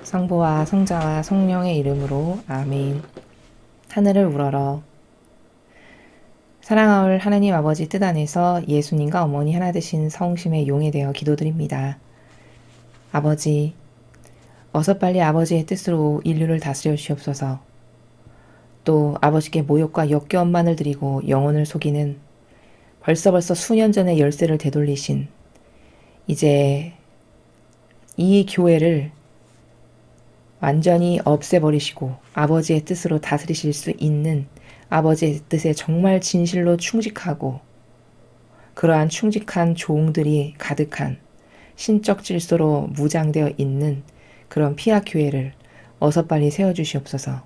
성부와 성자와 성령의 이름으로 아멘. 하늘을 우러러. 사랑하올 하나님 아버지 뜻 안에서 예수님과 어머니 하나 되신 성심의 용에 되어 기도드립니다. 아버지, 어서 빨리 아버지의 뜻으로 인류를 다스려 주시옵소서. 또 아버지께 모욕과 역겨움만을 드리고 영혼을 속이는 벌써 수년 전에 열쇠를 되돌리신 이제 이 교회를 완전히 없애버리시고 아버지의 뜻으로 다스리실 수 있는 아버지의 뜻에 정말 진실로 충직하고 그러한 충직한 종들이 가득한 신적 질서로 무장되어 있는 그런 피아 교회를 어서 빨리 세워주시옵소서.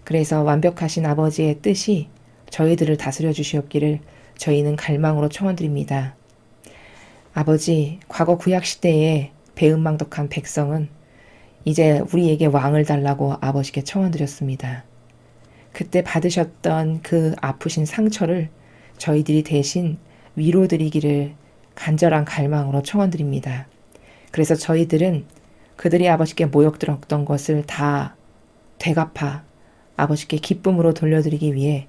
그래서 완벽하신 아버지의 뜻이 저희들을 다스려 주시옵기를 저희는 갈망으로 청원드립니다. 아버지, 과거 구약시대에 배은망덕한 백성은 이제 우리에게 왕을 달라고 아버지께 청원드렸습니다. 그때 받으셨던 그 아프신 상처를 저희들이 대신 위로드리기를 간절한 갈망으로 청원드립니다. 그래서 저희들은 그들이 아버지께 모욕 들었던 것을 다 되갚아 아버지께 기쁨으로 돌려드리기 위해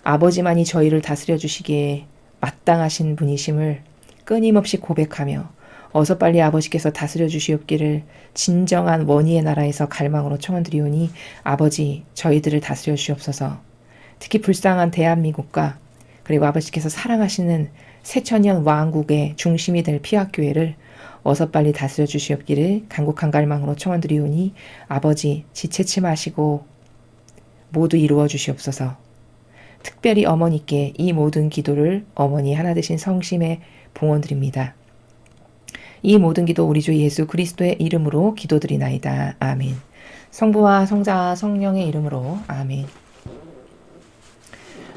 아버지만이 저희를 다스려 주시기에 마땅하신 분이심을 끊임없이 고백하며 어서 빨리 아버지께서 다스려 주시옵기를 진정한 원희의 나라에서 갈망으로 청원드리오니 아버지 저희들을 다스려 주시옵소서. 특히 불쌍한 대한민국과 그리고 아버지께서 사랑하시는 새천년 왕국의 중심이 될 피학교회를 어서 빨리 다스려 주시옵기를 간곡한 갈망으로 청원드리오니 아버지 지체치 마시고 모두 이루어 주시옵소서. 특별히 어머니께 이 모든 기도를 어머니 하나 되신 성심에 봉헌드립니다. 이 모든 기도 우리 주 예수 그리스도의 이름으로 기도드리나이다. 아멘. 성부와 성자와 성령의 이름으로 아멘.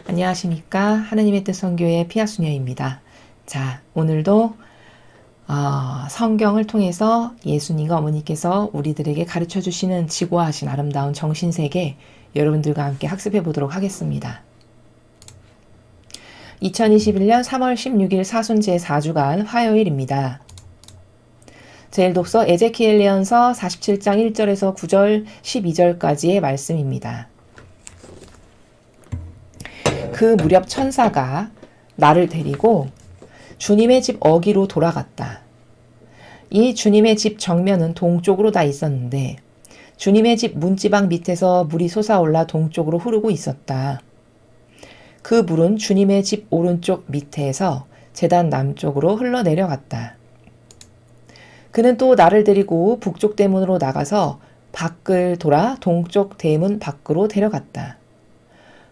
안녕하십니까. 하느님의 뜻 선교의 피아수녀입니다. 자, 오늘도 성경을 통해서 예수님과 어머니께서 우리들에게 가르쳐 주시는 지고하신 아름다운 정신세계 여러분들과 함께 학습해 보도록 하겠습니다. 2021년 3월 16일 사순 제4주간 화요일입니다. 제1독서 에제키엘 예언서 47장 1절에서 9절 12절까지의 말씀입니다. 그 무렵 천사가 나를 데리고 주님의 집 어기로 돌아갔다. 이 주님의 집 정면은 동쪽으로 다 있었는데 주님의 집 문지방 밑에서 물이 솟아올라 동쪽으로 흐르고 있었다. 그 물은 주님의 집 오른쪽 밑에서 제단 남쪽으로 흘러내려갔다. 그는 또 나를 데리고 북쪽 대문으로 나가서 밖을 돌아 동쪽 대문 밖으로 데려갔다.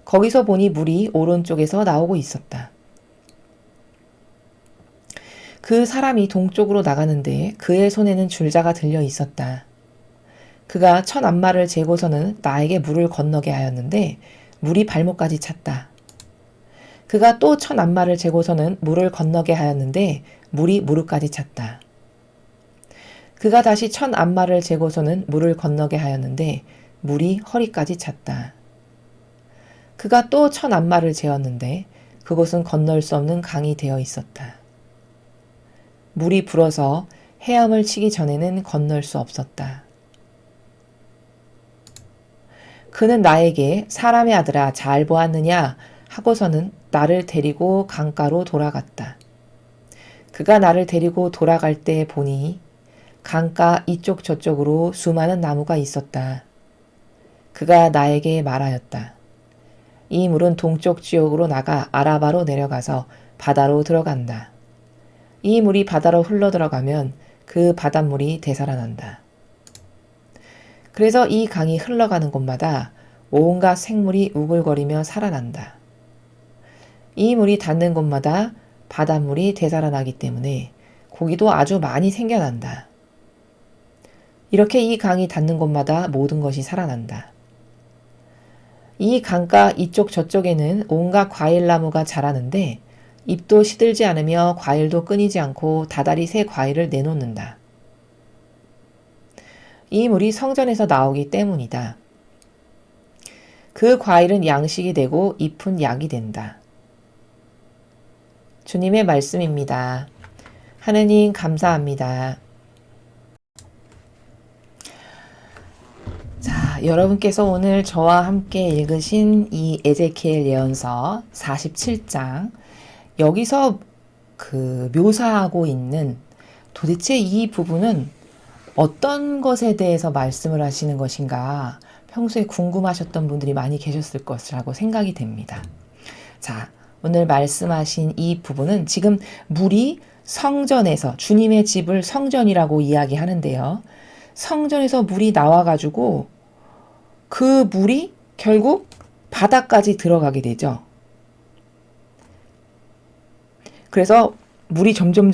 거기서 보니 물이 오른쪽에서 나오고 있었다. 그 사람이 동쪽으로 나가는데 그의 손에는 줄자가 들려 있었다. 그가 첫 암마를 재고서는 나에게 물을 건너게 하였는데 물이 발목까지 찼다. 그가 또 첫 암마를 재고서는 물을 건너게 하였는데 물이 무릎까지 찼다. 그가 다시 첫 암마를 재고서는 물을 건너게 하였는데 물이 허리까지 찼다. 그가 또 첫 암마를 재었는데 그곳은 건널 수 없는 강이 되어 있었다. 물이 불어서 헤엄을 치기 전에는 건널 수 없었다. 그는 나에게 사람의 아들아 잘 보았느냐 하고서는 나를 데리고 강가로 돌아갔다. 그가 나를 데리고 돌아갈 때 보니 강가 이쪽 저쪽으로 수많은 나무가 있었다. 그가 나에게 말하였다. 이 물은 동쪽 지역으로 나가 아라바로 내려가서 바다로 들어간다. 이 물이 바다로 흘러들어가면 그 바닷물이 되살아난다. 그래서 이 강이 흘러가는 곳마다 온갖 생물이 우글거리며 살아난다. 이 물이 닿는 곳마다 바닷물이 되살아나기 때문에 고기도 아주 많이 생겨난다. 이렇게 이 강이 닿는 곳마다 모든 것이 살아난다. 이 강가 이쪽 저쪽에는 온갖 과일나무가 자라는데 잎도 시들지 않으며 과일도 끊이지 않고 다달이 새 과일을 내놓는다. 이 물이 성전에서 나오기 때문이다. 그 과일은 양식이 되고 잎은 약이 된다. 주님의 말씀입니다. 하느님 감사합니다. 자, 여러분께서 오늘 저와 함께 읽으신 이 에제키엘 예언서 47장, 여기서 묘사하고 있는 도대체 이 부분은 어떤 것에 대해서 말씀을 하시는 것인가 평소에 궁금하셨던 분들이 많이 계셨을 것이라고 생각이 됩니다. 자, 오늘 말씀하신 이 부분은 지금 물이 성전에서, 주님의 집을 성전이라고 이야기하는데요. 성전에서 물이 나와가지고 그 물이 결국 바다까지 들어가게 되죠. 그래서 물이 점점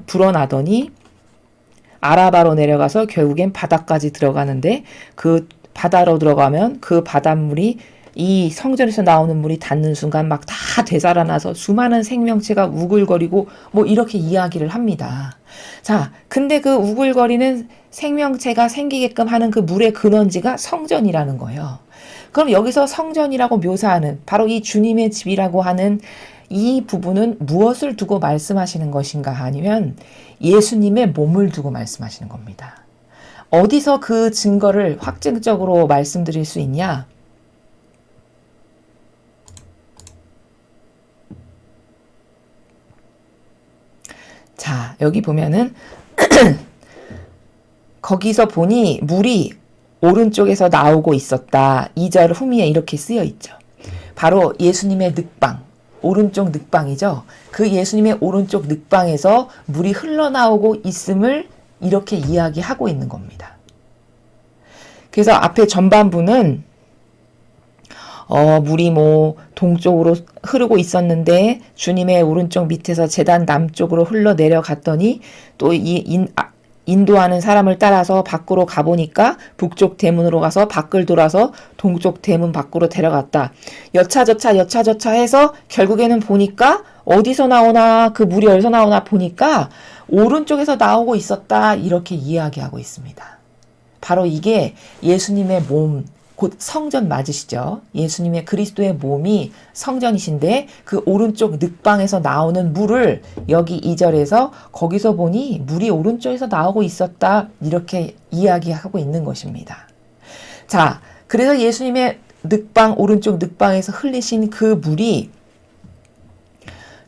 불어나더니 아라바로 내려가서 결국엔 바다까지 들어가는데, 그 바다로 들어가면 그 바닷물이 이 성전에서 나오는 물이 닿는 순간 막 다 되살아나서 수많은 생명체가 우글거리고 뭐 이렇게 이야기를 합니다. 자, 근데 그 우글거리는 생명체가 생기게끔 하는 그 물의 근원지가 성전이라는 거예요. 그럼 여기서 성전이라고 묘사하는 바로 이 주님의 집이라고 하는 이 부분은 무엇을 두고 말씀하시는 것인가 하면 예수님의 몸을 두고 말씀하시는 겁니다. 어디서 그 증거를 확증적으로 말씀드릴 수 있냐? 자, 여기 보면은 거기서 보니 물이 오른쪽에서 나오고 있었다. 2절 후미에 이렇게 쓰여 있죠. 바로 예수님의 늑방, 오른쪽 늑방이죠. 그 예수님의 오른쪽 늑방에서 물이 흘러나오고 있음을 이렇게 이야기하고 있는 겁니다. 그래서 앞에 전반부는 물이 동쪽으로 흐르고 있었는데 주님의 오른쪽 밑에서 제단 남쪽으로 흘러 내려갔더니 또 인도하는 사람을 따라서 밖으로 가보니까 북쪽 대문으로 가서 밖을 돌아서 동쪽 대문 밖으로 데려갔다. 여차저차 해서 결국에는 보니까 어디서 나오나, 그 물이 어디서 나오나 보니까 오른쪽에서 나오고 있었다. 이렇게 이야기하고 있습니다. 바로 이게 예수님의 몸, 곧 성전 맞으시죠? 예수님의 그리스도의 몸이 성전이신데 그 오른쪽 늑방에서 나오는 물을 여기 2절에서 거기서 보니 물이 오른쪽에서 나오고 있었다. 이렇게 이야기하고 있는 것입니다. 자, 그래서 예수님의 늑방, 오른쪽 늑방에서 흘리신 그 물이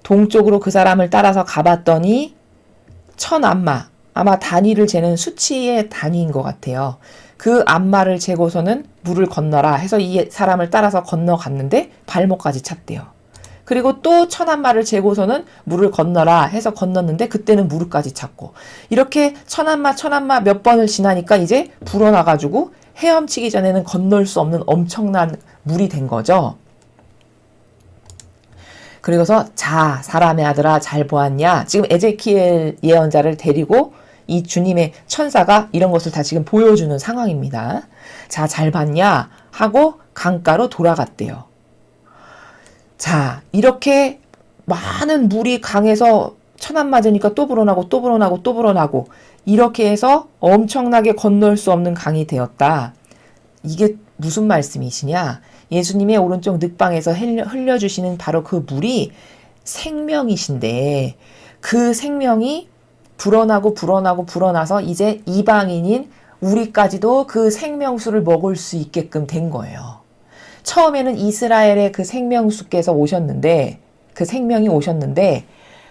동쪽으로 그 사람을 따라서 가봤더니 천암마, 아마 단위를 재는 수치의 단위인 것 같아요. 그 암마를 재고서는 물을 건너라 해서 이 사람을 따라서 건너갔는데 발목까지 찼대요. 그리고 또 천암마를 재고서는 물을 건너라 해서 건넜는데 그때는 무릎까지 찼고, 이렇게 천암마 몇 번을 지나니까 이제 불어나가지고 헤엄치기 전에는 건널 수 없는 엄청난 물이 된 거죠. 그리고서 자, 사람의 아들아 잘 보았냐? 지금 에제키엘 예언자를 데리고 이 주님의 천사가 이런 것을 다 지금 보여주는 상황입니다. 자, 잘 봤냐? 하고 강가로 돌아갔대요. 자, 이렇게 많은 물이 강에서 천암 맞으니까 또 불어나고 이렇게 해서 엄청나게 건널 수 없는 강이 되었다. 이게 무슨 말씀이시냐? 예수님의 오른쪽 늑방에서 흘려주시는 바로 그 물이 생명이신데, 그 생명이 불어나서 이제 이방인인 우리까지도 그 생명수를 먹을 수 있게끔 된 거예요. 처음에는 이스라엘의 그 생명수께서 오셨는데, 그 생명이 오셨는데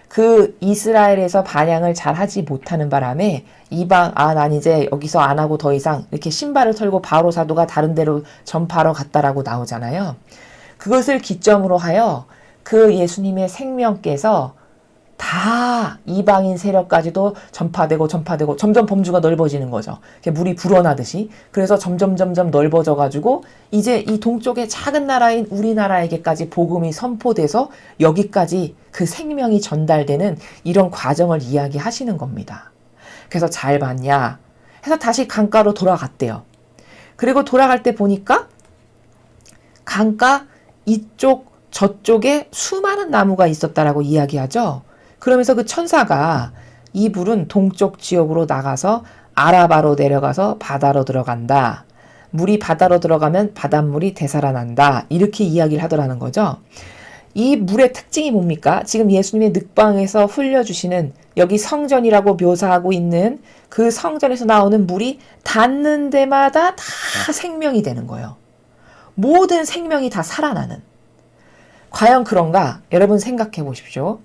그 이스라엘에서 반향을 잘 하지 못하는 바람에 난 이제 여기서 안 하고 더 이상 이렇게 신발을 털고 바로 사도가 다른 데로 전파하러 갔다라고 나오잖아요. 그것을 기점으로 하여 그 예수님의 생명께서 다 이방인 세력까지도 전파되고 점점 범주가 넓어지는 거죠. 물이 불어나듯이. 그래서 점점 넓어져가지고 이제 이 동쪽의 작은 나라인 우리나라에게까지 복음이 선포돼서 여기까지 그 생명이 전달되는 이런 과정을 이야기하시는 겁니다. 그래서 잘 봤냐 해서 다시 강가로 돌아갔대요. 그리고 돌아갈 때 보니까 강가 이쪽 저쪽에 수많은 나무가 있었다라고 이야기하죠. 그러면서 그 천사가 이 불은 동쪽 지역으로 나가서 아라바로 내려가서 바다로 들어간다. 물이 바다로 들어가면 바닷물이 되살아난다. 이렇게 이야기를 하더라는 거죠. 이 물의 특징이 뭡니까? 지금 예수님의 늑방에서 흘려주시는 여기 성전이라고 묘사하고 있는 그 성전에서 나오는 물이 닿는 데마다 다 생명이 되는 거예요. 모든 생명이 다 살아나는. 과연 그런가? 여러분 생각해 보십시오.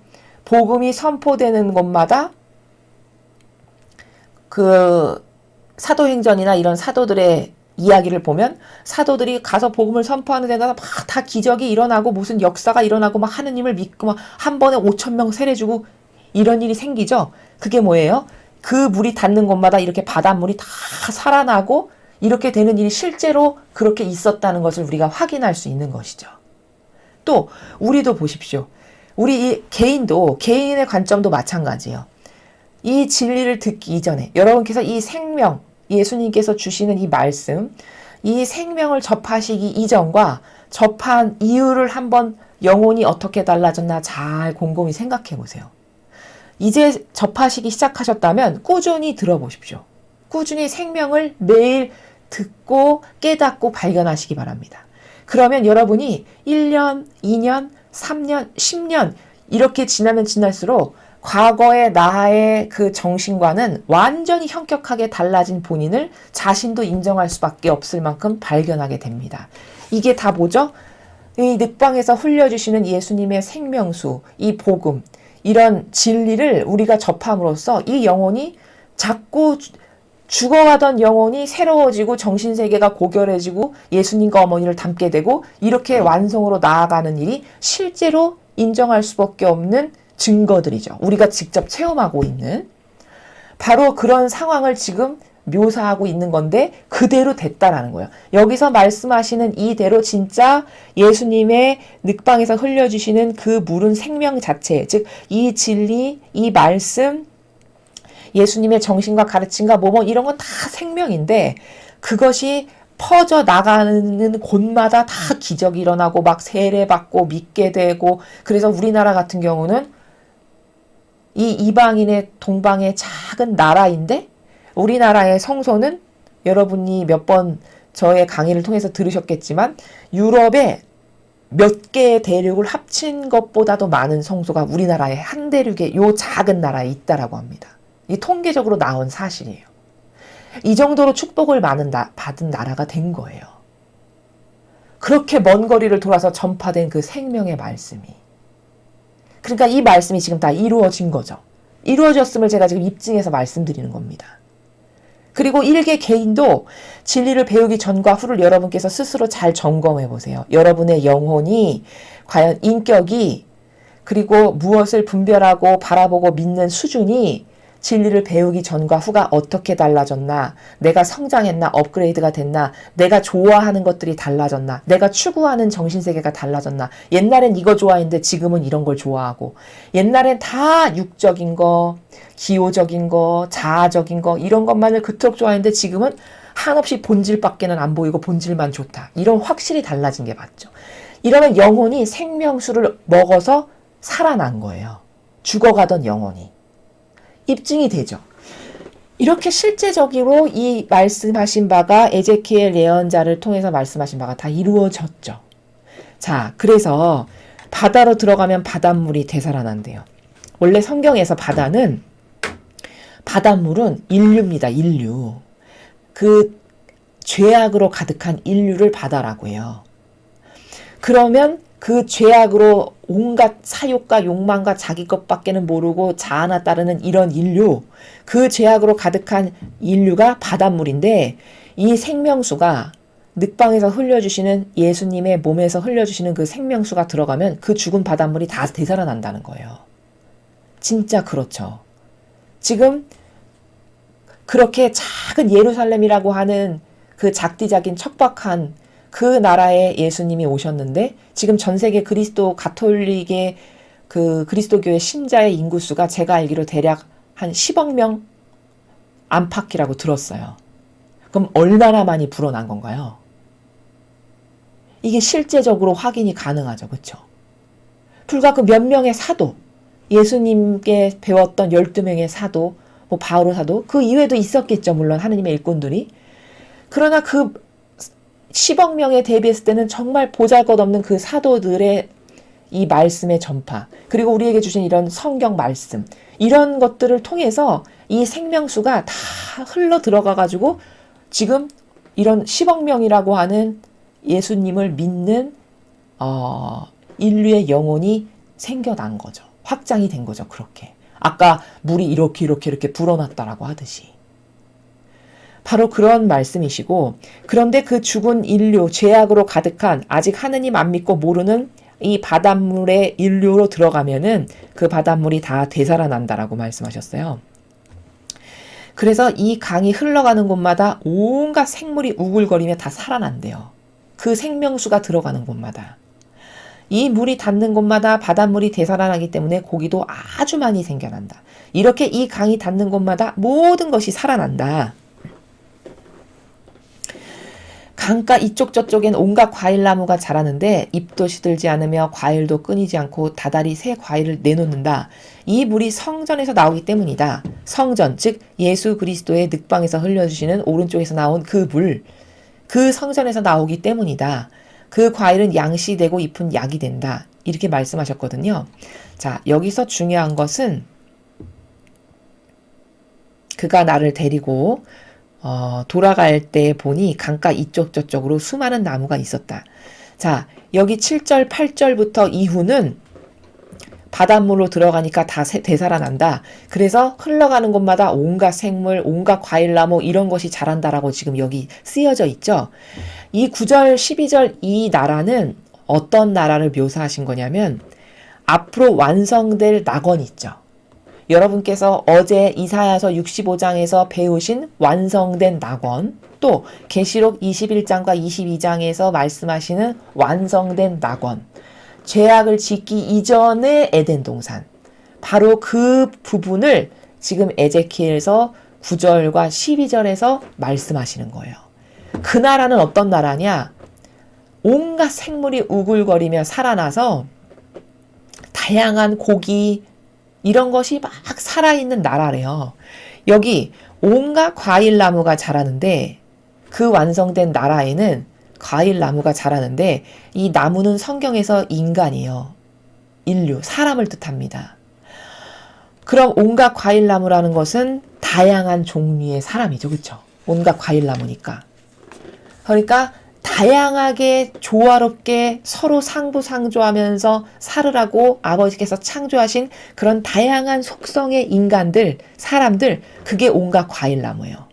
복음이 선포되는 곳마다 그 사도행전이나 이런 사도들의 이야기를 보면 사도들이 가서 복음을 선포하는 데가 막 다 기적이 일어나고 무슨 역사가 일어나고 막 하느님을 믿고 막 한 번에 5,000명 세례주고 이런 일이 생기죠. 그게 뭐예요? 그 물이 닿는 곳마다 이렇게 바닷물이 다 살아나고 이렇게 되는 일이 실제로 그렇게 있었다는 것을 우리가 확인할 수 있는 것이죠. 또 우리도 보십시오. 우리 이 개인도 개인의 관점도 마찬가지예요. 이 진리를 듣기 이전에 여러분께서 이 생명, 예수님께서 주시는 이 말씀, 이 생명을 접하시기 이전과 접한 이유를 한번 영혼이 어떻게 달라졌나 잘 곰곰이 생각해 보세요. 이제 접하시기 시작하셨다면 꾸준히 들어보십시오. 꾸준히 생명을 매일 듣고 깨닫고 발견하시기 바랍니다. 그러면 여러분이 1년, 2년, 3년, 10년 이렇게 지나면 지날수록 과거의 나의 그 정신과는 완전히 현격하게 달라진 본인을 자신도 인정할 수밖에 없을 만큼 발견하게 됩니다. 이게 다 뭐죠? 이 늑방에서 흘려주시는 예수님의 생명수, 이 복음, 이런 진리를 우리가 접함으로써 이 영혼이 자꾸 죽어가던 영혼이 새로워지고 정신세계가 고결해지고 예수님과 어머니를 닮게 되고 이렇게 완성으로 나아가는 일이 실제로 인정할 수밖에 없는 증거들이죠. 우리가 직접 체험하고 있는 바로 그런 상황을 지금 묘사하고 있는 건데 그대로 됐다라는 거예요. 여기서 말씀하시는 이대로 진짜 예수님의 늑방에서 흘려주시는 그 물은 생명 자체, 즉 이 진리, 이 말씀, 예수님의 정신과 가르침과 뭐뭐 이런 건 다 생명인데 그것이 퍼져 나가는 곳마다 다 기적이 일어나고 막 세례받고 믿게 되고 그래서 우리나라 같은 경우는 이 이방인의 동방의 작은 나라인데 우리나라의 성소는 여러분이 몇 번 저의 강의를 통해서 들으셨겠지만 유럽의 몇 개의 대륙을 합친 것보다도 많은 성소가 우리나라의 한 대륙의 요 작은 나라에 있다라고 합니다. 이 통계적으로 나온 사실이에요. 이 정도로 축복을 받은 나라가 된 거예요. 그렇게 먼 거리를 돌아서 전파된 그 생명의 말씀이. 그러니까 이 말씀이 지금 다 이루어진 거죠. 이루어졌음을 제가 지금 입증해서 말씀드리는 겁니다. 그리고 일개 개인도 진리를 배우기 전과 후를 여러분께서 스스로 잘 점검해 보세요. 여러분의 영혼이 과연 인격이 그리고 무엇을 분별하고 바라보고 믿는 수준이 진리를 배우기 전과 후가 어떻게 달라졌나, 내가 성장했나, 업그레이드가 됐나, 내가 좋아하는 것들이 달라졌나, 내가 추구하는 정신세계가 달라졌나, 옛날엔 이거 좋아했는데 지금은 이런 걸 좋아하고, 옛날엔 다 육적인 거, 기호적인 거, 자아적인 거, 이런 것만을 그토록 좋아했는데 지금은 한없이 본질밖에는 안 보이고 본질만 좋다. 이런 확실히 달라진 게 맞죠. 이러면 영혼이 생명수를 먹어서 살아난 거예요. 죽어가던 영혼이. 입증이 되죠. 이렇게 실제적으로 이 말씀하신 바가 에제키엘 예언자를 통해서 말씀하신 바가 다 이루어졌죠. 자, 그래서 바다로 들어가면 바닷물이 되살아난대요. 원래 성경에서 바닷물은 인류입니다. 인류. 그 죄악으로 가득한 인류를 바다라고 해요. 그러면 그 죄악으로 온갖 사욕과 욕망과 자기 것밖에는 모르고 자아나 따르는 이런 인류, 그 죄악으로 가득한 인류가 바닷물인데 이 생명수가 늑방에서 흘려주시는 예수님의 몸에서 흘려주시는 그 생명수가 들어가면 그 죽은 바닷물이 다 되살아난다는 거예요. 진짜 그렇죠. 지금 그렇게 작은 예루살렘이라고 하는 그 작디작인 척박한 그 나라에 예수님이 오셨는데 지금 전 세계 그리스도 가톨릭의 그 그리스도교의 신자의 인구수가 제가 알기로 대략 한 10억 명 안팎이라고 들었어요. 그럼 얼마나 많이 불어난 건가요? 이게 실제적으로 확인이 가능하죠. 그렇죠? 불과 그 몇 명의 사도, 예수님께 배웠던 12명의 사도, 뭐 바오로 사도, 그 이외에도 있었겠죠. 물론 하느님의 일꾼들이. 그러나 그 10억 명에 대비했을 때는 정말 보잘것없는 그 사도들의 이 말씀의 전파, 그리고 우리에게 주신 이런 성경 말씀, 이런 것들을 통해서 이 생명수가 다 흘러 들어가 가지고 지금 이런 10억 명이라고 하는 예수님을 믿는 인류의 영혼이 생겨난 거죠. 확장이 된 거죠. 그렇게. 아까 물이 이렇게 불어났다라고 하듯이. 바로 그런 말씀이시고, 그런데 그 죽은 인류, 죄악으로 가득한 아직 하느님 안 믿고 모르는 이 바닷물의 인류로 들어가면은 그 바닷물이 다 되살아난다라고 말씀하셨어요. 그래서 이 강이 흘러가는 곳마다 온갖 생물이 우글거리며 다 살아난대요. 그 생명수가 들어가는 곳마다. 이 물이 닿는 곳마다 바닷물이 되살아나기 때문에 고기도 아주 많이 생겨난다. 이렇게 이 강이 닿는 곳마다 모든 것이 살아난다. 강가 이쪽 저쪽엔 온갖 과일나무가 자라는데 잎도 시들지 않으며 과일도 끊이지 않고 다달이 새 과일을 내놓는다. 이 물이 성전에서 나오기 때문이다. 성전, 즉 예수 그리스도의 늑방에서 흘려주시는 오른쪽에서 나온 그 물, 그 성전에서 나오기 때문이다. 그 과일은 양식이 되고 잎은 약이 된다. 이렇게 말씀하셨거든요. 자, 여기서 중요한 것은 그가 나를 데리고 돌아갈 때 보니 강가 이쪽 저쪽으로 수많은 나무가 있었다. 자, 여기 7절, 8절부터 이후는 바닷물로 들어가니까 다 되살아난다. 그래서 흘러가는 곳마다 온갖 생물, 온갖 과일나무 이런 것이 자란다라고 지금 여기 쓰여져 있죠. 이 9절, 12절 이 나라는 어떤 나라를 묘사하신 거냐면 앞으로 완성될 낙원이 있죠. 여러분께서 어제 이사야서 65장에서 배우신 완성된 낙원, 또 계시록 21장과 22장에서 말씀하시는 완성된 낙원, 죄악을 짓기 이전의 에덴 동산, 바로 그 부분을 지금 에제키엘서 9절과 12절에서 말씀하시는 거예요. 그 나라는 어떤 나라냐? 온갖 생물이 우글거리며 살아나서 다양한 고기, 이런 것이 막 살아있는 나라래요. 여기 온갖 과일나무가 자라는데 그 완성된 나라에는 과일나무가 자라는데 이 나무는 성경에서 인간이에요. 인류, 사람을 뜻합니다. 그럼 온갖 과일나무라는 것은 다양한 종류의 사람이죠. 그렇죠? 온갖 과일나무니까. 그러니까 다양하게 조화롭게 서로 상부상조하면서 살으라고 아버지께서 창조하신 그런 다양한 속성의 인간들, 사람들, 그게 온갖 과일나무예요.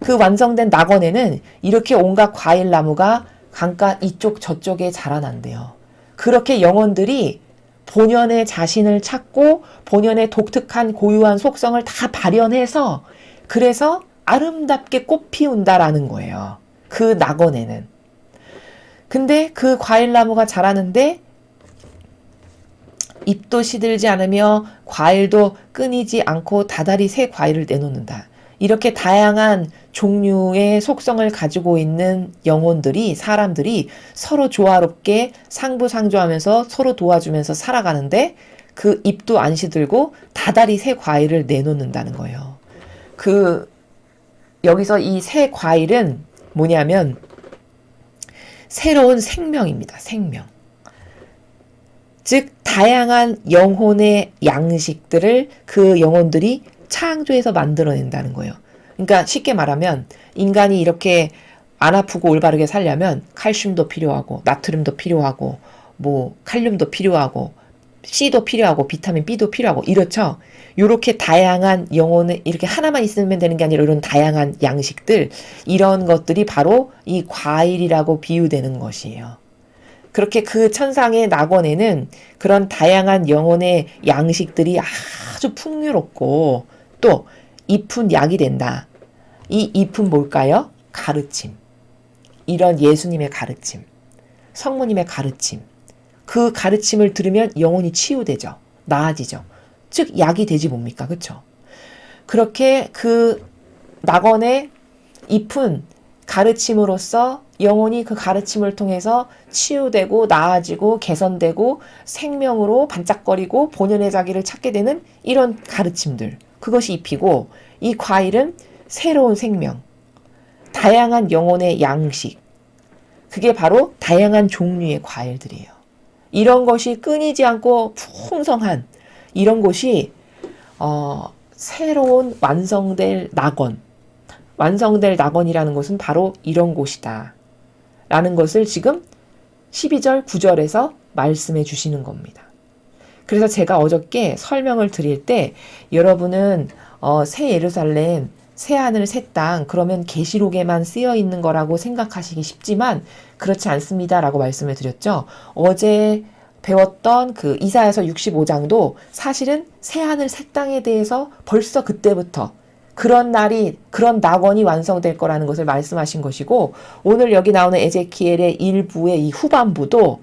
그 완성된 낙원에는 이렇게 온갖 과일나무가 강가 이쪽 저쪽에 자라난대요. 그렇게 영혼들이 본연의 자신을 찾고 본연의 독특한 고유한 속성을 다 발현해서 그래서 아름답게 꽃 피운다라는 거예요. 그 낙원에는. 근데 그 과일나무가 자라는데 잎도 시들지 않으며 과일도 끊이지 않고 다달이 새 과일을 내놓는다. 이렇게 다양한 종류의 속성을 가지고 있는 영혼들이, 사람들이 서로 조화롭게 상부상조하면서 서로 도와주면서 살아가는데 그 잎도 안 시들고 다달이 새 과일을 내놓는다는 거예요. 여기서 이 새 과일은 뭐냐면 새로운 생명입니다. 생명. 즉 다양한 영혼의 양식들을 그 영혼들이 창조해서 만들어낸다는 거예요. 그러니까 쉽게 말하면 인간이 이렇게 안 아프고 올바르게 살려면 칼슘도 필요하고 나트륨도 필요하고 뭐 칼륨도 필요하고 C도 필요하고 비타민 B도 필요하고 이렇죠. 이렇게 다양한 영혼을 이렇게 하나만 있으면 되는 게 아니라 이런 다양한 양식들, 이런 것들이 바로 이 과일이라고 비유되는 것이에요. 그렇게 그 천상의 낙원에는 그런 다양한 영혼의 양식들이 아주 풍요롭고 또 잎은 약이 된다. 이 잎은 뭘까요? 가르침. 이런 예수님의 가르침, 성모님의 가르침. 그 가르침을 들으면 영혼이 치유되죠. 나아지죠. 즉 약이 되지 뭡니까? 그렇죠? 그렇게 그 낙원의 잎은 가르침으로써 영혼이 그 가르침을 통해서 치유되고 나아지고 개선되고 생명으로 반짝거리고 본연의 자기를 찾게 되는 이런 가르침들. 그것이 잎이고 이 과일은 새로운 생명, 다양한 영혼의 양식. 그게 바로 다양한 종류의 과일들이에요. 이런 것이 끊이지 않고 풍성한 이런 곳이 새로운 완성될 낙원, 완성될 낙원이라는 것은 바로 이런 곳이다 라는 것을 지금 12절 9절에서 말씀해 주시는 겁니다. 그래서 제가 어저께 설명을 드릴 때 여러분은 새 예루살렘, 새 하늘, 새 땅 그러면 계시록에만 쓰여 있는 거라고 생각하시기 쉽지만 그렇지 않습니다 라고 말씀을 드렸죠. 어제 배웠던 그 이사야서 65장도 사실은 새 하늘, 새 땅에 대해서 벌써 그때부터 그런 날이, 그런 낙원이 완성될 거라는 것을 말씀하신 것이고, 오늘 여기 나오는 에제키엘의 일부의 이 후반부도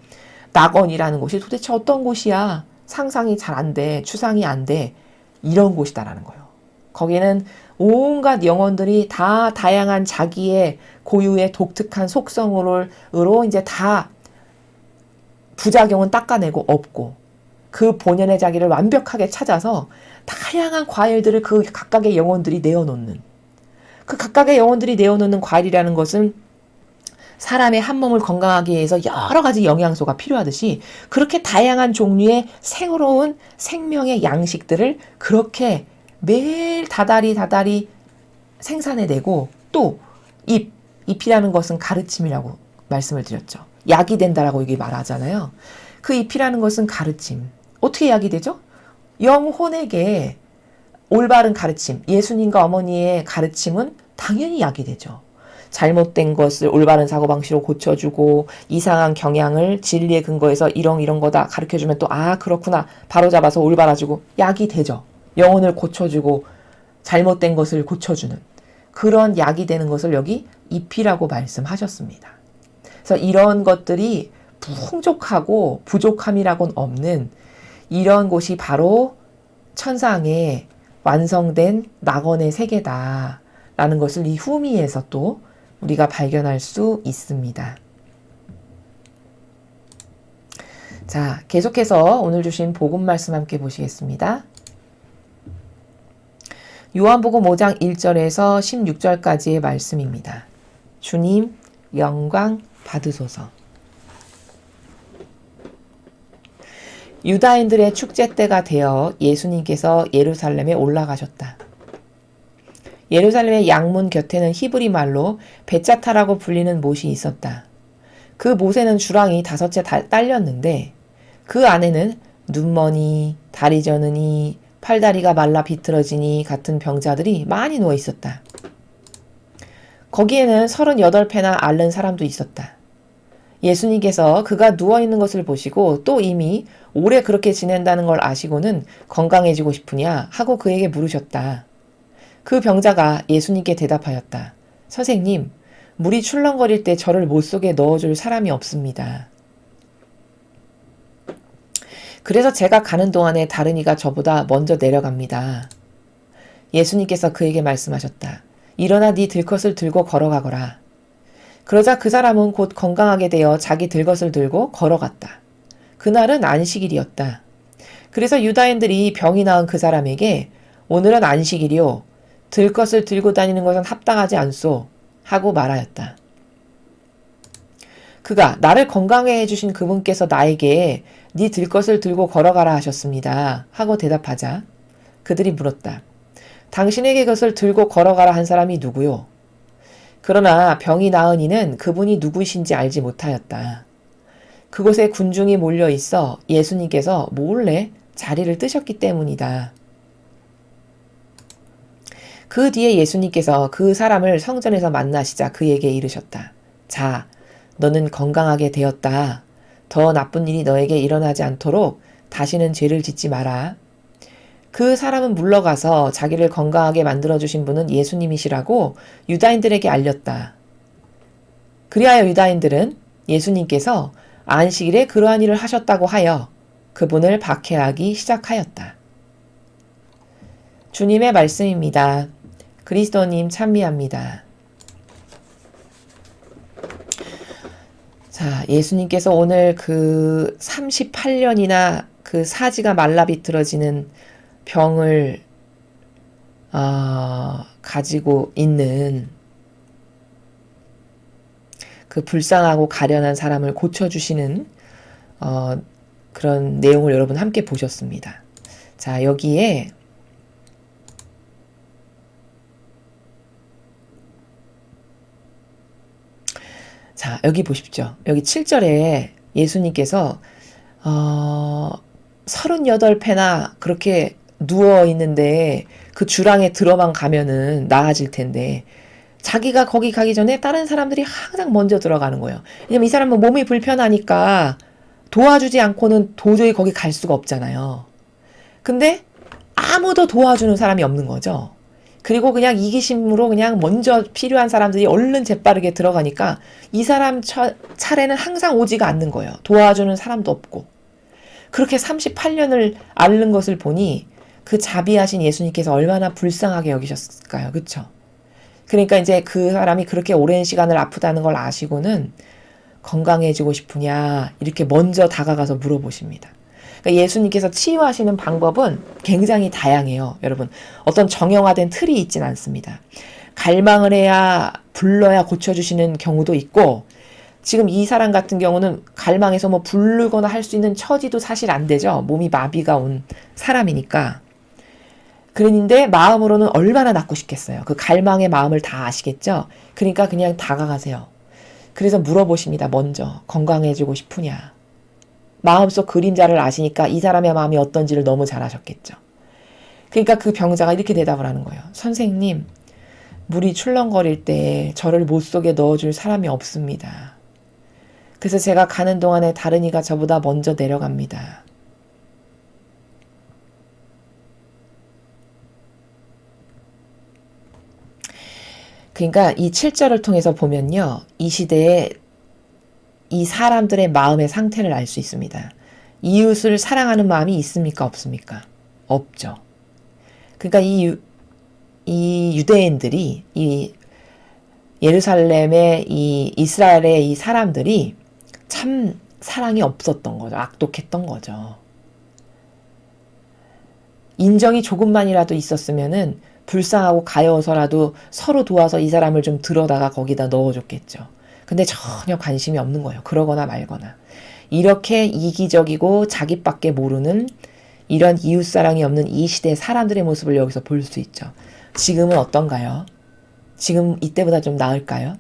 낙원이라는 곳이 도대체 어떤 곳이야? 상상이 잘 안 돼. 추상이 안 돼. 이런 곳이다라는 거예요. 거기는 온갖 영혼들이 다 다양한 자기의 고유의 독특한 속성으로 이제 다 부작용은 닦아내고 없고, 그 본연의 자기를 완벽하게 찾아서 다양한 과일들을 그 각각의 영혼들이 내어놓는, 그 각각의 영혼들이 내어놓는 과일이라는 것은 사람의 한 몸을 건강하게 해서 여러 가지 영양소가 필요하듯이 그렇게 다양한 종류의 새로운 생명의 양식들을 그렇게 매일 다달이 생산해내고, 또 잎이라는 것은 가르침이라고 말씀을 드렸죠. 약이 된다라고 여기 말하잖아요. 그 잎이라는 것은 가르침. 어떻게 약이 되죠? 영혼에게 올바른 가르침, 예수님과 어머니의 가르침은 당연히 약이 되죠. 잘못된 것을 올바른 사고방식으로 고쳐주고, 이상한 경향을 진리에 근거해서 이런 거다 가르쳐주면 또 그렇구나 바로 잡아서 올바라지고 약이 되죠. 영혼을 고쳐주고 잘못된 것을 고쳐주는 그런 약이 되는 것을 여기 잎이라고 말씀하셨습니다. 그래서 이런 것들이 풍족하고 부족함이라고는 없는 이런 곳이 바로 천상의 완성된 낙원의 세계다라는 것을 이 후미에서 또 우리가 발견할 수 있습니다. 자, 계속해서 오늘 주신 복음 말씀 함께 보시겠습니다. 요한복음 5장 1절에서 16절까지의 말씀입니다. 주님, 영광 받으소서. 유다인들의 축제 때가 되어 예수님께서 예루살렘에 올라가셨다. 예루살렘의 양문 곁에는 히브리 말로 베짜타라고 불리는 못이 있었다. 그 못에는 주랑이 5채 딸렸는데 그 안에는 눈머니, 다리 저느니, 팔다리가 말라 비틀어지니 같은 병자들이 많이 누워 있었다. 거기에는 38패나 앓는 사람도 있었다. 예수님께서 그가 누워있는 것을 보시고 또 이미 오래 그렇게 지낸다는 걸 아시고는 건강해지고 싶으냐 하고 그에게 물으셨다. 그 병자가 예수님께 대답하였다. 선생님, 물이 출렁거릴 때 저를 못 속에 넣어줄 사람이 없습니다. 그래서 제가 가는 동안에 다른 이가 저보다 먼저 내려갑니다. 예수님께서 그에게 말씀하셨다. 일어나 네 들것을 들고 걸어가거라. 그러자 그 사람은 곧 건강하게 되어 자기 들것을 들고 걸어갔다. 그날은 안식일이었다. 그래서 유다인들이 병이 나은 그 사람에게 오늘은 안식일이요. 들것을 들고 다니는 것은 합당하지 않소 하고 말하였다. 그가 나를 건강해 해주신 그분께서 나에게 네 들것을 들고 걸어가라 하셨습니다 하고 대답하자 그들이 물었다. 당신에게 그것을 들고 걸어가라 한 사람이 누구요? 그러나 병이 나은 이는 그분이 누구이신지 알지 못하였다. 그곳에 군중이 몰려 있어 예수님께서 몰래 자리를 뜨셨기 때문이다. 그 뒤에 예수님께서 그 사람을 성전에서 만나시자 그에게 이르셨다. 자, 너는 건강하게 되었다. 더 나쁜 일이 너에게 일어나지 않도록 다시는 죄를 짓지 마라. 그 사람은 물러가서 자기를 건강하게 만들어주신 분은 예수님이시라고 유다인들에게 알렸다. 그리하여 유다인들은 예수님께서 안식일에 그러한 일을 하셨다고 하여 그분을 박해하기 시작하였다. 주님의 말씀입니다. 그리스도님 찬미합니다. 자, 예수님께서 오늘 그 38년이나 그 사지가 말라 비틀어지는 병을 가지고 있는 그 불쌍하고 가련한 사람을 고쳐주시는 그런 내용을 여러분 함께 보셨습니다. 자, 여기에 자, 여기 보십시오. 여기 7절에 예수님께서 38패나 그렇게 누워 있는데 그 주랑에 들어만 가면은 나아질 텐데 자기가 거기 가기 전에 다른 사람들이 항상 먼저 들어가는 거예요. 왜냐면 이 사람은 몸이 불편하니까 도와주지 않고는 도저히 거기 갈 수가 없잖아요. 근데 아무도 도와주는 사람이 없는 거죠. 그리고 그냥 이기심으로 그냥 먼저 필요한 사람들이 얼른 재빠르게 들어가니까 이 사람 차례는 항상 오지가 않는 거예요. 도와주는 사람도 없고. 그렇게 38년을 앓는 것을 보니 그 자비하신 예수님께서 얼마나 불쌍하게 여기셨을까요? 그쵸? 그러니까 이제 그 사람이 그렇게 오랜 시간을 아프다는 걸 아시고는 건강해지고 싶으냐 이렇게 먼저 다가가서 물어보십니다. 그러니까 예수님께서 치유하시는 방법은 굉장히 다양해요. 여러분, 어떤 정형화된 틀이 있진 않습니다. 갈망을 해야 불러야 고쳐주시는 경우도 있고, 지금 이 사람 같은 경우는 갈망해서 뭐 부르거나 할 수 있는 처지도 사실 안 되죠. 몸이 마비가 온 사람이니까. 그런데 마음으로는 얼마나 낫고 싶겠어요. 그 갈망의 마음을 다 아시겠죠? 그러니까 그냥 다가가세요. 그래서 물어보십니다. 먼저 건강해지고 싶으냐. 마음속 그림자를 아시니까 이 사람의 마음이 어떤지를 너무 잘 아셨겠죠. 그러니까 그 병자가 이렇게 대답을 하는 거예요. 선생님, 물이 출렁거릴 때 저를 못 속에 넣어줄 사람이 없습니다. 그래서 제가 가는 동안에 다른 이가 저보다 먼저 내려갑니다. 그러니까 이 7절을 통해서 보면요. 이 시대에 이 사람들의 마음의 상태를 알 수 있습니다. 이웃을 사랑하는 마음이 있습니까? 없습니까? 없죠. 그러니까 이 유대인들이, 이 예루살렘의 이 이스라엘의 이 사람들이 참 사랑이 없었던 거죠. 악독했던 거죠. 인정이 조금만이라도 있었으면은 불쌍하고 가여워서라도 서로 도와서 이 사람을 좀 들어다가 거기다 넣어줬겠죠. 근데 전혀 관심이 없는 거예요. 그러거나 말거나. 이렇게 이기적이고 자기밖에 모르는 이런 이웃사랑이 없는 이 시대의 사람들의 모습을 여기서 볼 수 있죠. 지금은 어떤가요? 지금 이때보다 좀 나을까요?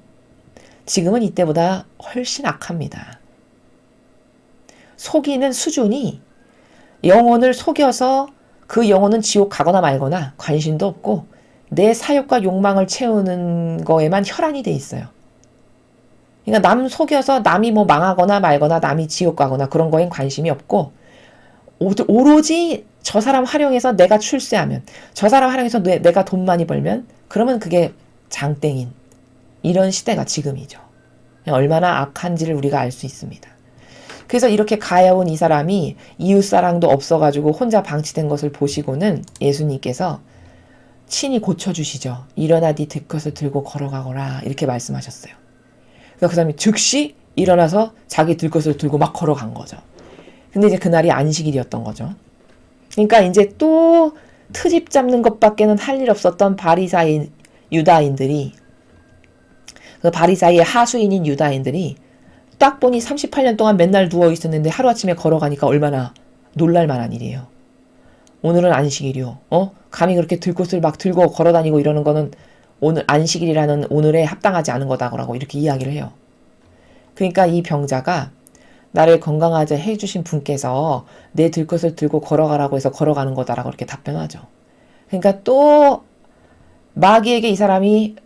지금은 이때보다 훨씬 악합니다. 속이는 수준이 영혼을 속여서 그 영혼은 지옥 가거나 말거나 관심도 없고 내 사욕과 욕망을 채우는 거에만 혈안이 돼 있어요. 그러니까 남 속여서 남이 뭐 망하거나 말거나 남이 지옥 가거나 그런 거엔 관심이 없고 오로지 저 사람 활용해서 내가 출세하면 저 사람 활용해서 내가 돈 많이 벌면 그러면 그게 장땡인 이런 시대가 지금이죠. 얼마나 악한지를 우리가 알 수 있습니다. 그래서 이렇게 가여운 이 사람이 이웃사랑도 없어가지고 혼자 방치된 것을 보시고는 예수님께서 친히 고쳐주시죠. 일어나 네 들것을 들고 걸어가거라 이렇게 말씀하셨어요. 그러니까 그 사람이 즉시 일어나서 자기 들것을 들고 막 걸어간 거죠. 근데 이제 그날이 안식일이었던 거죠. 그러니까 이제 또 트집 잡는 것밖에는 할 일 없었던 바리사인 유다인들이 그 바리사이의 하수인인 유다인들이 딱 보니 38년 동안 맨날 누워 있었는데 하루아침에 걸어가니까 얼마나 놀랄만한 일이에요. 오늘은 안식일이요. 감히 그렇게 들것을 막 들고 걸어다니고 이러는 거는 오늘 안식일이라는 오늘에 합당하지 않은 거다라고 이렇게 이야기를 해요. 그러니까 이 병자가 나를 건강하게 해주신 분께서 내 들것을 들고 걸어가라고 해서 걸어가는 거다라고 이렇게 답변하죠. 그러니까 또 마귀에게 이 사람이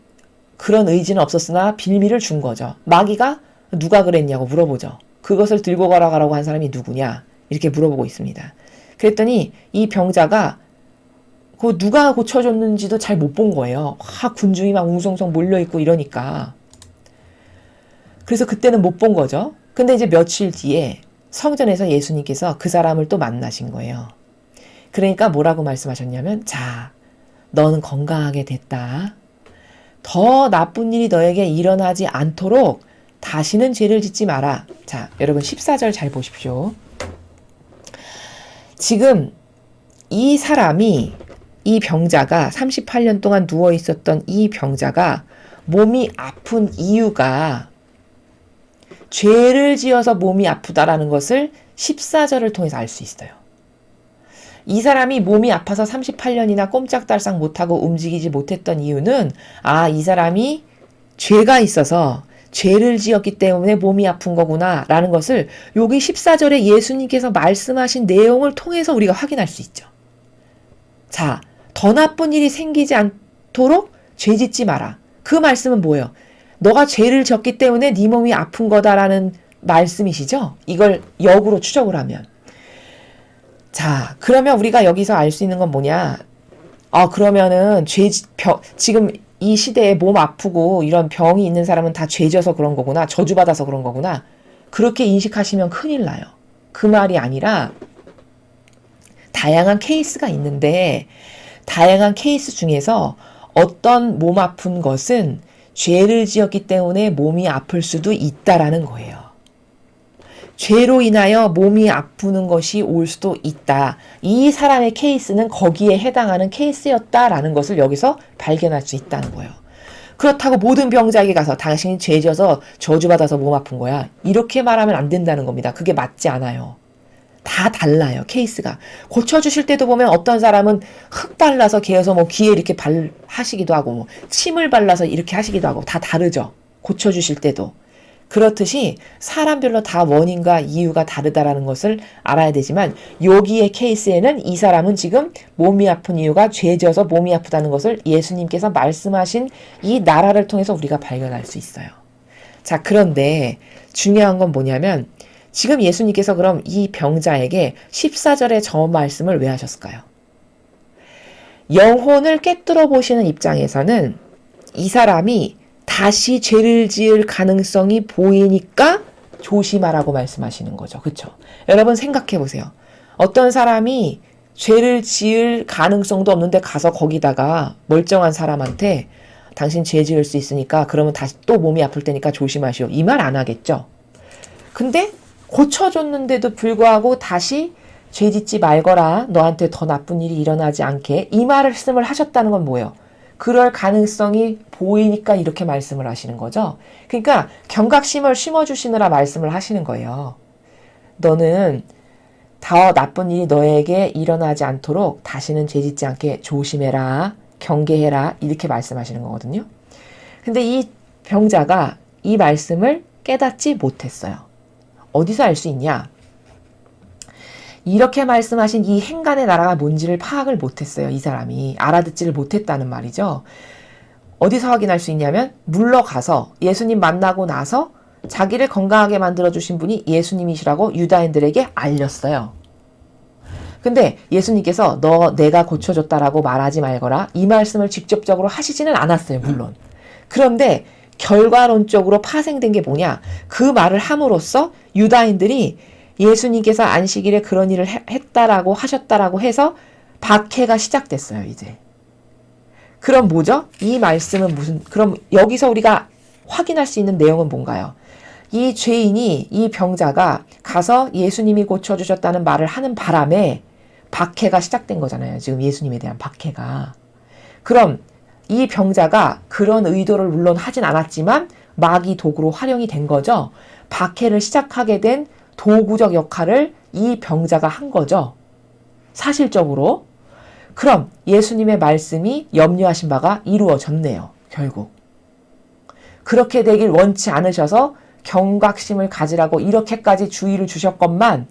그런 의지는 없었으나 빌미를 준 거죠. 마귀가 누가 그랬냐고 물어보죠. 그것을 들고 걸어가라고 한 사람이 누구냐 이렇게 물어보고 있습니다. 그랬더니 이 병자가 그 누가 고쳐줬는지도 잘 못 본 거예요. 군중이 막 웅성웅성 몰려있고 이러니까. 그래서 그때는 못 본 거죠. 근데 이제 며칠 뒤에 성전에서 예수님께서 그 사람을 또 만나신 거예요. 그러니까 뭐라고 말씀하셨냐면 자, 너는 건강하게 됐다. 더 나쁜 일이 너에게 일어나지 않도록 다시는 죄를 짓지 마라. 자, 여러분 14절 잘 보십시오. 지금 이 사람이 이 병자가 38년 동안 누워 있었던 이 병자가 몸이 아픈 이유가 죄를 지어서 몸이 아프다라는 것을 14절을 통해서 알 수 있어요. 이 사람이 몸이 아파서 38년이나 꼼짝달싹 못하고 움직이지 못했던 이유는 이 사람이 죄가 있어서 죄를 지었기 때문에 몸이 아픈 거구나 라는 것을 여기 14절에 예수님께서 말씀하신 내용을 통해서 우리가 확인할 수 있죠. 자, 더 나쁜 일이 생기지 않도록 죄 짓지 마라. 그 말씀은 뭐예요? 너가 죄를 졌기 때문에 네 몸이 아픈 거다라는 말씀이시죠? 이걸 역으로 추적을 하면. 자, 그러면 우리가 여기서 알 수 있는 건 뭐냐? 그러면은 지금 이 시대에 몸 아프고 이런 병이 있는 사람은 다 죄져서 그런 거구나. 저주받아서 그런 거구나. 그렇게 인식하시면 큰일 나요. 그 말이 아니라 다양한 케이스가 있는데 다양한 케이스 중에서 어떤 몸 아픈 것은 죄를 지었기 때문에 몸이 아플 수도 있다라는 거예요. 죄로 인하여 몸이 아프는 것이 올 수도 있다. 이 사람의 케이스는 거기에 해당하는 케이스였다라는 것을 여기서 발견할 수 있다는 거예요. 그렇다고 모든 병자에게 가서 당신이 죄져서 저주받아서 몸 아픈 거야. 이렇게 말하면 안 된다는 겁니다. 그게 맞지 않아요. 다 달라요. 케이스가. 고쳐주실 때도 보면 어떤 사람은 흙 발라서 개어서 귀에 이렇게 하시기도 하고 침을 발라서 이렇게 하시기도 하고 다 다르죠. 고쳐주실 때도. 그렇듯이 사람별로 다 원인과 이유가 다르다라는 것을 알아야 되지만 여기의 케이스에는 이 사람은 지금 몸이 아픈 이유가 죄져서 몸이 아프다는 것을 예수님께서 말씀하신 이 나라를 통해서 우리가 발견할 수 있어요. 자, 그런데 중요한 건 뭐냐면 지금 예수님께서 그럼 이 병자에게 14절에 저 말씀을 왜 하셨을까요? 영혼을 꿰뚫어 보시는 입장에서는 이 사람이 다시 죄를 지을 가능성이 보이니까 조심하라고 말씀하시는 거죠. 그렇죠? 여러분 생각해 보세요. 어떤 사람이 죄를 지을 가능성도 없는데 가서 거기다가 멀쩡한 사람한테 당신 죄 지을 수 있으니까 그러면 다시 또 몸이 아플 테니까 조심하시오. 이 말 안 하겠죠? 근데 고쳐줬는데도 불구하고 다시 죄 짓지 말거라. 너한테 더 나쁜 일이 일어나지 않게. 이 말씀을 하셨다는 건 뭐예요? 그럴 가능성이 보이니까 이렇게 말씀을 하시는 거죠. 그러니까 경각심을 심어주시느라 말씀을 하시는 거예요. 너는 더 나쁜 일이 너에게 일어나지 않도록 다시는 죄 짓지 않게 조심해라. 경계해라. 이렇게 말씀하시는 거거든요. 근데 이 병자가 이 말씀을 깨닫지 못했어요. 어디서 알 수 있냐? 이렇게 말씀하신 이 행간의 나라가 뭔지를 파악을 못했어요. 이 사람이 알아듣지를 못했다는 말이죠. 어디서 확인할 수 있냐면 물러가서 예수님 만나고 나서 자기를 건강하게 만들어주신 분이 예수님이시라고 유다인들에게 알렸어요. 근데 예수님께서 내가 고쳐줬다라고 말하지 말거라 이 말씀을 직접적으로 하시지는 않았어요. 물론. 그런데 결과론적으로 파생된 게 뭐냐? 그 말을 함으로써 유다인들이 예수님께서 안식일에 그런 일을 했다라고 하셨다라고 해서 박해가 시작됐어요, 이제. 그럼 뭐죠? 이 말씀은 그럼 여기서 우리가 확인할 수 있는 내용은 뭔가요? 이 죄인이, 이 병자가 가서 예수님이 고쳐주셨다는 말을 하는 바람에 박해가 시작된 거잖아요. 지금 예수님에 대한 박해가. 그럼 이 병자가 그런 의도를 물론 하진 않았지만 마귀 도구로 활용이 된 거죠. 박해를 시작하게 된 도구적 역할을 이 병자가 한 거죠. 사실적으로. 그럼 예수님의 말씀이 염려하신 바가 이루어졌네요. 결국. 그렇게 되길 원치 않으셔서 경각심을 가지라고 이렇게까지 주의를 주셨건만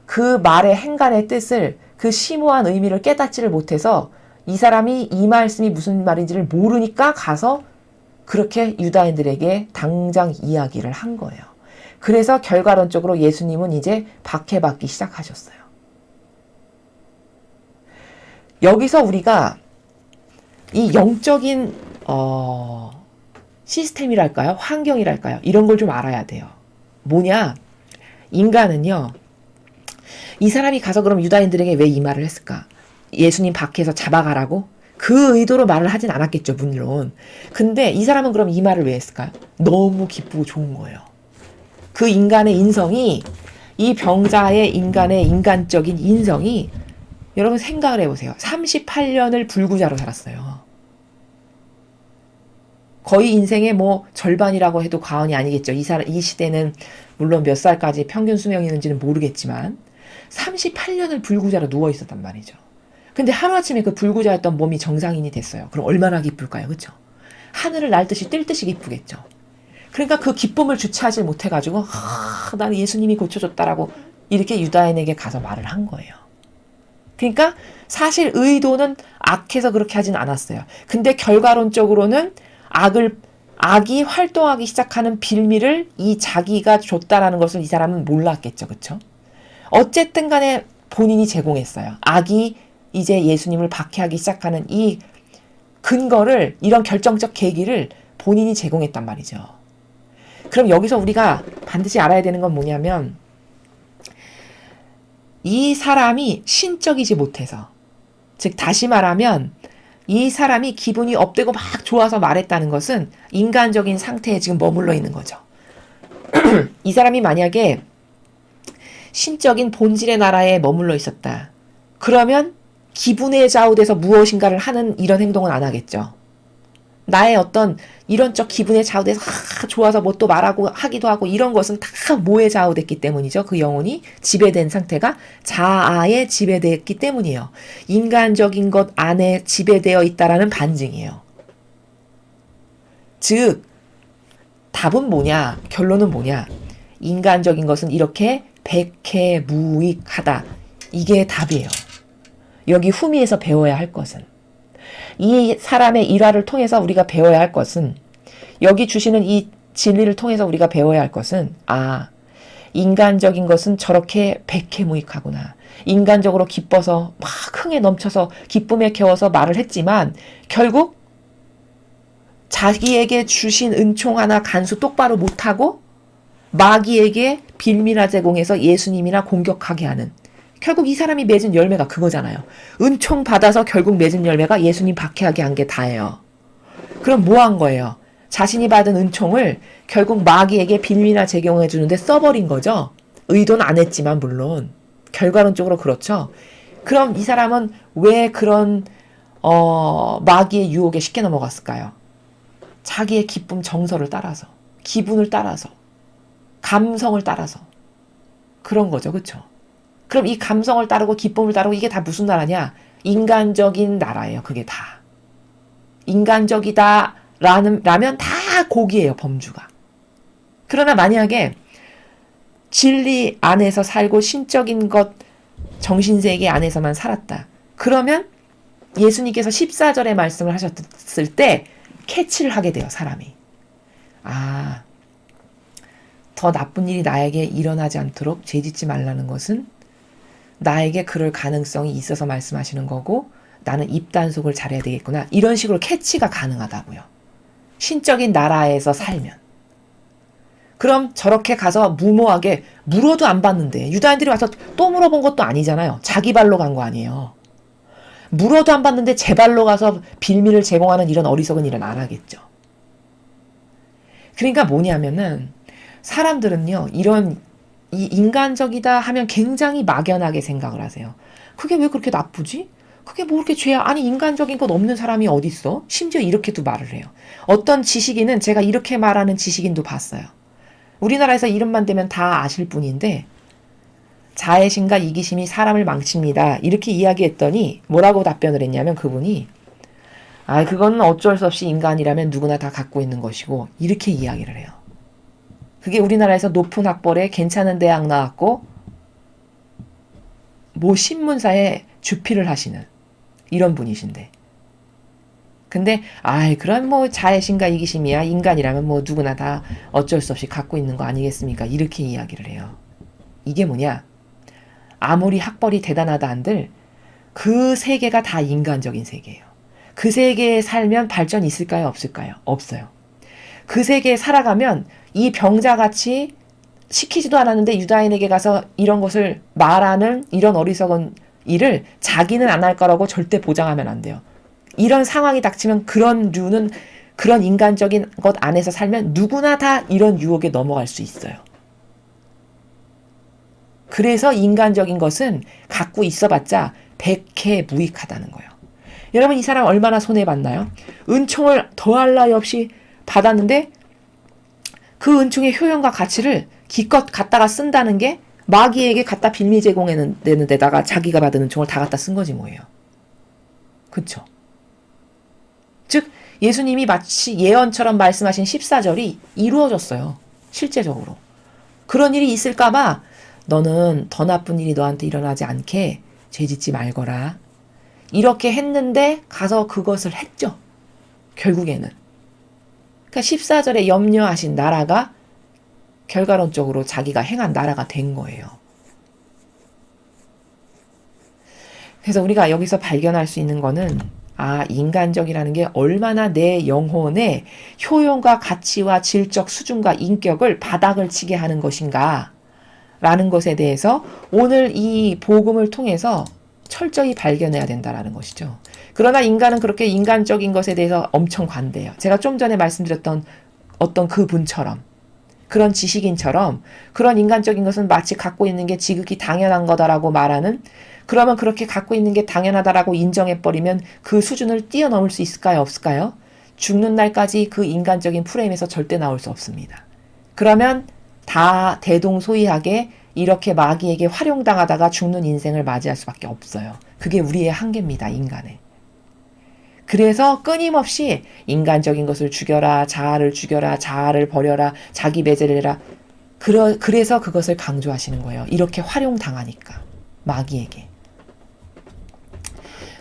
그 말의 행간의 뜻을 그 심오한 의미를 깨닫지를 못해서 이 사람이 이 말씀이 무슨 말인지를 모르니까 가서 그렇게 유다인들에게 당장 이야기를 한 거예요. 그래서 결과론적으로 예수님은 이제 박해받기 시작하셨어요. 여기서 우리가 이 영적인 시스템이랄까요? 환경이랄까요? 이런 걸 좀 알아야 돼요. 뭐냐? 인간은요. 이 사람이 가서 그럼 유다인들에게 왜 이 말을 했을까? 예수님 박해서 잡아가라고? 그 의도로 말을 하진 않았겠죠, 물론. 근데 이 사람은 그럼 이 말을 왜 했을까요? 너무 기쁘고 좋은 거예요. 그 인간의 인성이, 이 병자의 인간의 인간적인 인성이, 여러분 생각을 해보세요. 38년을 불구자로 살았어요. 거의 인생의 뭐 절반이라고 해도 과언이 아니겠죠. 이 시대는 물론 몇 살까지 평균 수명이 있는지는 모르겠지만 38년을 불구자로 누워 있었단 말이죠. 근데 하루아침에 그 불구자였던 몸이 정상인이 됐어요. 그럼 얼마나 기쁠까요? 그렇죠? 하늘을 날듯이 뛸 듯이 기쁘겠죠. 그러니까 그 기쁨을 주체하지 못해가지고 나는 예수님이 고쳐줬다라고 이렇게 유다인에게 가서 말을 한 거예요. 그러니까 사실 의도는 악해서 그렇게 하진 않았어요. 근데 결과론적으로는 악이 활동하기 시작하는 빌미를 이 자기가 줬다라는 것을 이 사람은 몰랐겠죠. 그렇죠? 어쨌든 간에 본인이 제공했어요. 악이 이제 예수님을 박해하기 시작하는 이 근거를, 이런 결정적 계기를 본인이 제공했단 말이죠. 그럼 여기서 우리가 반드시 알아야 되는 건 뭐냐면, 이 사람이 신적이지 못해서, 즉 다시 말하면 이 사람이 기분이 업되고 막 좋아서 말했다는 것은 인간적인 상태에 지금 머물러 있는 거죠. 이 사람이 만약에 신적인 본질의 나라에 머물러 있었다. 그러면 기분에 좌우돼서 무엇인가를 하는 이런 행동은 안 하겠죠. 나의 어떤 이런적 기분에 좌우돼서 좋아서 뭐 또 말하고 하기도 하고 이런 것은 다 뭐에 좌우됐기 때문이죠. 그 영혼이 지배된 상태가 자아에 지배됐기 때문이에요. 인간적인 것 안에 지배되어 있다라는 반증이에요. 즉 답은 뭐냐? 결론은 뭐냐? 인간적인 것은 이렇게 백해무익하다. 이게 답이에요. 여기 후미에서 배워야 할 것은, 이 사람의 일화를 통해서 우리가 배워야 할 것은, 여기 주시는 이 진리를 통해서 우리가 배워야 할 것은, 인간적인 것은 저렇게 백해무익하구나. 인간적으로 기뻐서 막 흥에 넘쳐서 기쁨에 겨워서 말을 했지만 결국 자기에게 주신 은총 하나 간수 똑바로 못하고 마귀에게 빌미나 제공해서 예수님이나 공격하게 하는, 결국 이 사람이 맺은 열매가 그거잖아요. 은총 받아서 결국 맺은 열매가 예수님 박해하게 한 게 다예요. 그럼 뭐 한 거예요? 자신이 받은 은총을 결국 마귀에게 빌미나 제공해 주는데 써버린 거죠. 의도는 안 했지만 물론 결과론적으로 그렇죠. 그럼 이 사람은 왜 그런 마귀의 유혹에 쉽게 넘어갔을까요? 자기의 기쁨 정서를 따라서, 기분을 따라서, 감성을 따라서 그런 거죠. 그렇죠? 그럼 이 감성을 따르고 기쁨을 따르고 이게 다 무슨 나라냐? 인간적인 나라예요. 그게 다. 인간적이다 라면 다 고기예요. 범주가. 그러나 만약에 진리 안에서 살고 신적인 것, 정신세계 안에서만 살았다. 그러면 예수님께서 14절의 말씀을 하셨을 때 캐치를 하게 돼요. 사람이. 더 나쁜 일이 나에게 일어나지 않도록 죄짓지 말라는 것은 나에게 그럴 가능성이 있어서 말씀하시는 거고, 나는 입단속을 잘해야 되겠구나. 이런 식으로 캐치가 가능하다고요. 신적인 나라에서 살면. 그럼 저렇게 가서 무모하게 물어도 안 받는데, 유다인들이 와서 또 물어본 것도 아니잖아요. 자기 발로 간 거 아니에요. 물어도 안 받는데 제 발로 가서 빌미를 제공하는 이런 어리석은 일은 안 하겠죠. 그러니까 뭐냐면은 사람들은요, 이 인간적이다 하면 굉장히 막연하게 생각을 하세요. 그게 왜 그렇게 나쁘지? 그게 뭐 그렇게 죄야? 아니 인간적인 것 없는 사람이 어딨어? 심지어 이렇게도 말을 해요. 어떤 지식인은, 제가 이렇게 말하는 지식인도 봤어요. 우리나라에서 이름만 대면 다 아실 분인데, 자애심과 이기심이 사람을 망칩니다. 이렇게 이야기했더니 뭐라고 답변을 했냐면, 그분이 그건 어쩔 수 없이 인간이라면 누구나 다 갖고 있는 것이고, 이렇게 이야기를 해요. 그게 우리나라에서 높은 학벌에 괜찮은 대학 나왔고 모 신문사에 주필을 하시는 이런 분이신데, 근데 그럼 뭐 자애심과 이기심이야, 인간이라면 뭐 누구나 다 어쩔 수 없이 갖고 있는 거 아니겠습니까? 이렇게 이야기를 해요. 이게 뭐냐? 아무리 학벌이 대단하다 한들 그 세계가 다 인간적인 세계예요. 그 세계에 살면 발전이 있을까요? 없을까요? 없어요. 그 세계에 살아가면 이 병자같이 시키지도 않았는데 유다인에게 가서 이런 것을 말하는 이런 어리석은 일을 자기는 안 할 거라고 절대 보장하면 안 돼요. 이런 상황이 닥치면 그런 류는, 그런 인간적인 것 안에서 살면 누구나 다 이런 유혹에 넘어갈 수 있어요. 그래서 인간적인 것은 갖고 있어봤자 백해무익하다는 거예요. 여러분, 이 사람 얼마나 손해봤나요? 은총을 더할 나위 없이 받았는데 그 은총의 효용과 가치를 기껏 갖다가 쓴다는 게 마귀에게 갖다 빌미 제공하는 데다가 자기가 받은 은총을 다 갖다 쓴 거지 뭐예요. 그쵸? 즉 예수님이 마치 예언처럼 말씀하신 14절이 이루어졌어요. 실제적으로. 그런 일이 있을까봐 너는 더 나쁜 일이 너한테 일어나지 않게 죄짓지 말거라. 이렇게 했는데 가서 그것을 했죠. 결국에는. 그러니까 14절에 염려하신 나라가 결과론적으로 자기가 행한 나라가 된 거예요. 그래서 우리가 여기서 발견할 수 있는 거는 인간적이라는 게 얼마나 내 영혼의 효용과 가치와 질적 수준과 인격을 바닥을 치게 하는 것인가 라는 것에 대해서 오늘 이 복음을 통해서 철저히 발견해야 된다라는 것이죠. 그러나 인간은 그렇게 인간적인 것에 대해서 엄청 관대해요. 제가 좀 전에 말씀드렸던 어떤 그 분처럼, 그런 지식인처럼 그런 인간적인 것은 마치 갖고 있는 게 지극히 당연한 거다라고 말하는, 그러면 그렇게 갖고 있는 게 당연하다라고 인정해버리면 그 수준을 뛰어넘을 수 있을까요? 없을까요? 죽는 날까지 그 인간적인 프레임에서 절대 나올 수 없습니다. 그러면 다 대동소이하게 이렇게 마귀에게 활용당하다가 죽는 인생을 맞이할 수밖에 없어요. 그게 우리의 한계입니다. 인간의. 그래서 끊임없이 인간적인 것을 죽여라, 자아를 죽여라, 자아를 버려라, 자기 배제를 해라. 그래서 그것을 강조하시는 거예요. 이렇게 활용당하니까 마귀에게.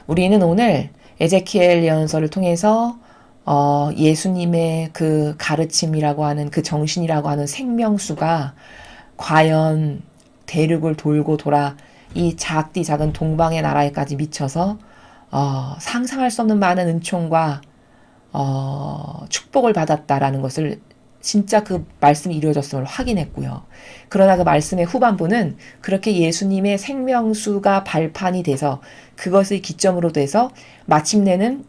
우리는 오늘 에제키엘 예언서를 통해서 예수님의 그 가르침이라고 하는 그 정신이라고 하는 생명수가 과연 대륙을 돌고 돌아 이 작디 작은 동방의 나라에까지 미쳐서 상상할 수 없는 많은 은총과 축복을 받았다라는 것을 진짜 그 말씀이 이루어졌음을 확인했고요. 그러나 그 말씀의 후반부는 그렇게 예수님의 생명수가 발판이 돼서 그것을 기점으로 돼서 마침내는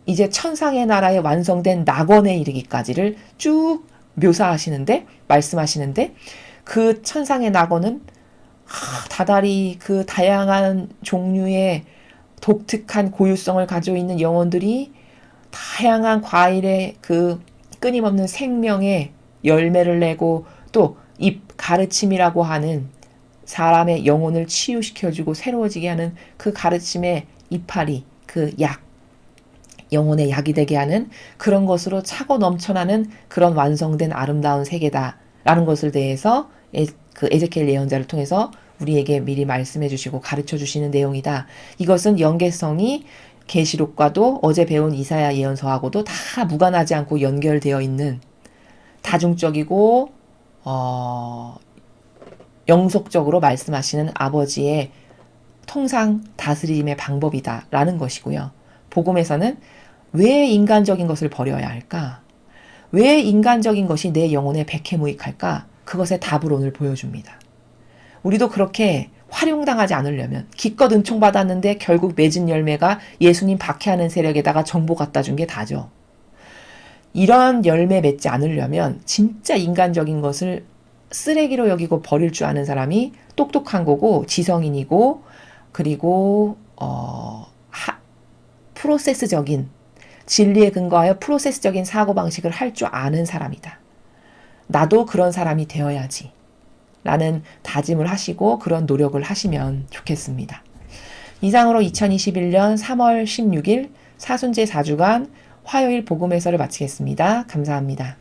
이제 천상의 나라에 완성된 낙원에 이르기까지를 쭉 묘사하시는데, 말씀하시는데, 그 천상의 낙원은 다달이 그 다양한 종류의 독특한 고유성을 가지고 있는 영혼들이 다양한 과일의 그 끊임없는 생명의 열매를 내고, 또 이 가르침이라고 하는 사람의 영혼을 치유시켜주고 새로워지게 하는 그 가르침의 이파리, 그 약, 영혼의 약이 되게 하는 그런 것으로 차고 넘쳐나는 그런 완성된 아름다운 세계다라는 것을 대해서 그 에제키엘 예언자를 통해서 우리에게 미리 말씀해 주시고 가르쳐 주시는 내용이다. 이것은 연계성이 계시록과도 어제 배운 이사야 예언서하고도 다 무관하지 않고 연결되어 있는 다중적이고 영속적으로 말씀하시는 아버지의 통상 다스림의 방법이다라는 것이고요. 복음에서는 왜 인간적인 것을 버려야 할까? 왜 인간적인 것이 내 영혼에 백해무익할까? 그것의 답을 오늘 보여줍니다. 우리도 그렇게 활용당하지 않으려면, 기껏 은총 받았는데 결국 맺은 열매가 예수님 박해하는 세력에다가 정보 갖다 준 게 다죠. 이런 열매 맺지 않으려면 진짜 인간적인 것을 쓰레기로 여기고 버릴 줄 아는 사람이 똑똑한 거고 지성인이고, 그리고 프로세스적인, 진리에 근거하여 프로세스적인 사고방식을 할 줄 아는 사람이다. 나도 그런 사람이 되어야지 라는 다짐을 하시고 그런 노력을 하시면 좋겠습니다. 이상으로 2021년 3월 16일 사순제 4주간 화요일 복음 해설을 마치겠습니다. 감사합니다.